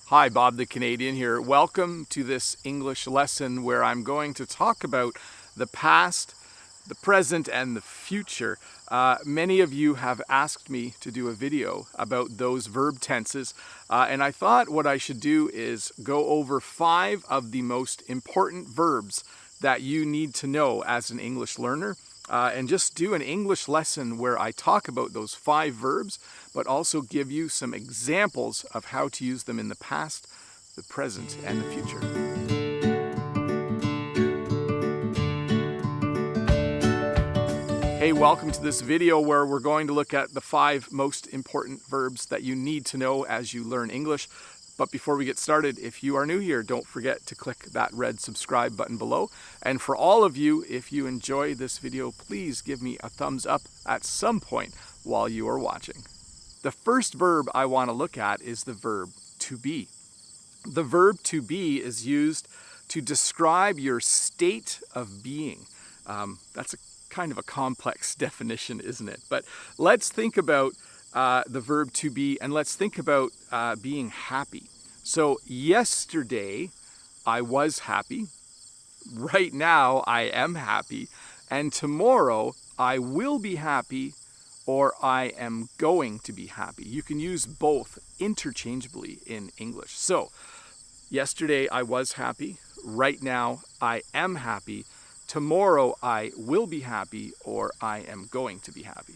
Hi, Bob the Canadian here. Welcome to this English lesson where I'm going to talk about the past, the present, and the future. Many of you have asked me to do a video about those verb tenses, and I thought what I should do is go over 5 of the most important verbs that you need to know as an English learner. And just do an English lesson where I talk about those 5 verbs, but also give you some examples of how to use them in the past, the present, and the future. Hey, welcome to this video where we're going to look at the 5 most important verbs that you need to know as you learn English. But before we get started, if you are new here, don't forget to click that red subscribe button below. And for all of you, if you enjoy this video, please give me a thumbs up at some point while you are watching. The first verb I want to look at is the verb to be. The verb to be is used to describe your state of being. That's a kind of a complex definition, isn't it? But let's think about the verb to be, and let's think about being happy. So yesterday I was happy, right now I am happy, and tomorrow I will be happy or I am going to be happy. You can use both interchangeably in English. So yesterday I was happy, right now I am happy, tomorrow I will be happy or I am going to be happy.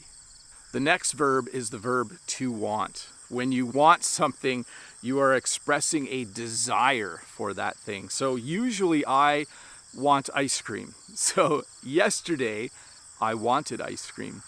The next verb is the verb to want. When you want something, you are expressing a desire for that thing. So usually I want ice cream. So yesterday I wanted ice cream.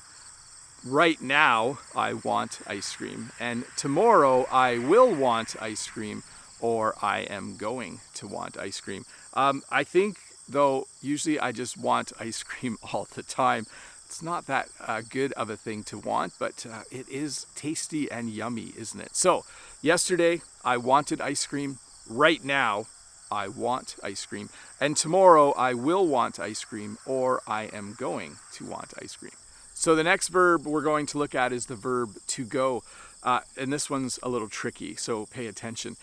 Right now I want ice cream. And tomorrow I will want ice cream or I am going to want ice cream. I think though usually I just want ice cream all the time. It's not that good of a thing to want, but it is tasty and yummy, isn't it? So, yesterday I wanted ice cream. Right now I want ice cream. And tomorrow I will want ice cream or I am going to want ice cream. So the next verb we're going to look at is the verb to go. And this one's a little tricky, so pay attention.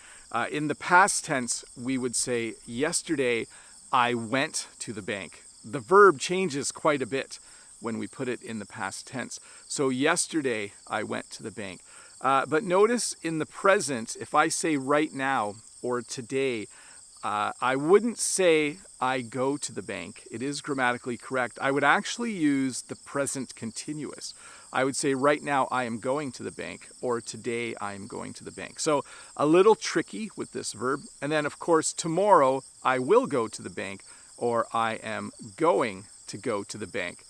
In the past tense, we would say, yesterday I went to the bank. The verb changes quite a bit when we put it in the past tense. So yesterday I went to the bank. But notice in the present, if I say right now or today, I wouldn't say I go to the bank. It is grammatically correct. I would actually use the present continuous. I would say right now I am going to the bank or today I am going to the bank. So a little tricky with this verb. And then of course tomorrow I will go to the bank or I am going to go to the bank.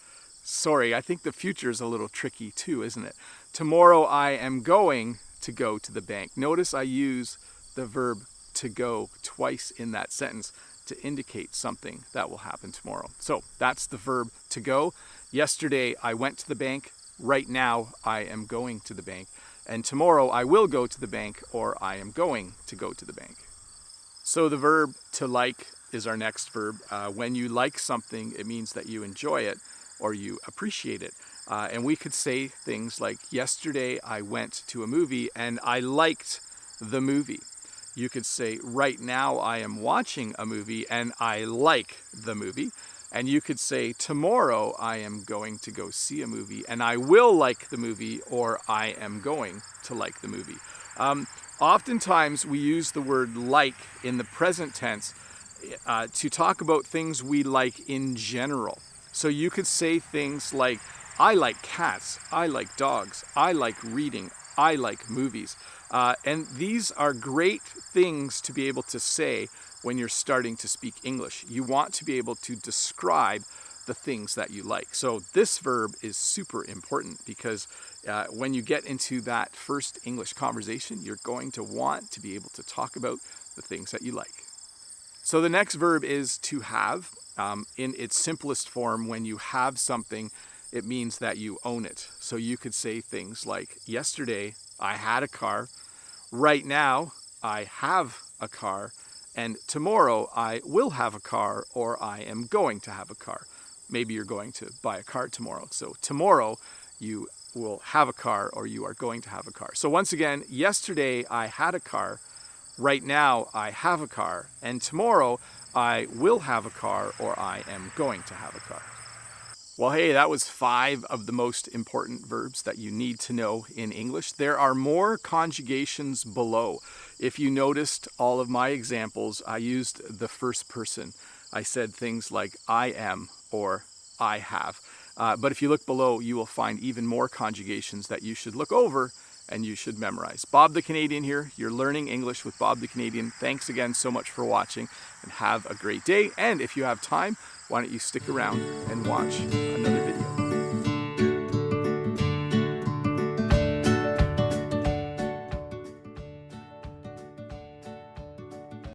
Sorry, I think the future is a little tricky too, isn't it? Tomorrow I am going to go to the bank. Notice I use the verb to go twice in that sentence to indicate something that will happen tomorrow. So that's the verb to go. Yesterday I went to the bank. Right now I am going to the bank. And tomorrow I will go to the bank or I am going to go to the bank. So the verb to like is our next verb. When you like something, it means that you enjoy it or you appreciate it. And we could say things like, yesterday I went to a movie and I liked the movie. You could say, right now I am watching a movie and I like the movie. And you could say, tomorrow I am going to go see a movie and I will like the movie or I am going to like the movie. Oftentimes we use the word like in the present tense to talk about things we like in general. So you could say things like, I like cats, I like dogs, I like reading, I like movies. And these are great things to be able to say when you're starting to speak English. You want to be able to describe the things that you like. So this verb is super important because when you get into that first English conversation, you're going to want to be able to talk about the things that you like. So the next verb is to have. In its simplest form, when you have something, it means that you own it. So you could say things like, yesterday I had a car, right now I have a car, and tomorrow I will have a car or I am going to have a car. Maybe you're going to buy a car tomorrow. So tomorrow you will have a car or you are going to have a car. So once again, yesterday I had a car, Right now, I have a car, and tomorrow, I will have a car or I am going to have a car. Well, hey, that was 5 of the most important verbs that you need to know in English. There are more conjugations below. If you noticed all of my examples, I used the first person. I said things like I am or I have. But if you look below, you will find even more conjugations that you should look over and you should memorize. Bob the Canadian here. You're learning English with Bob the Canadian. Thanks again so much for watching and have a great day. And if you have time, why don't you stick around and watch another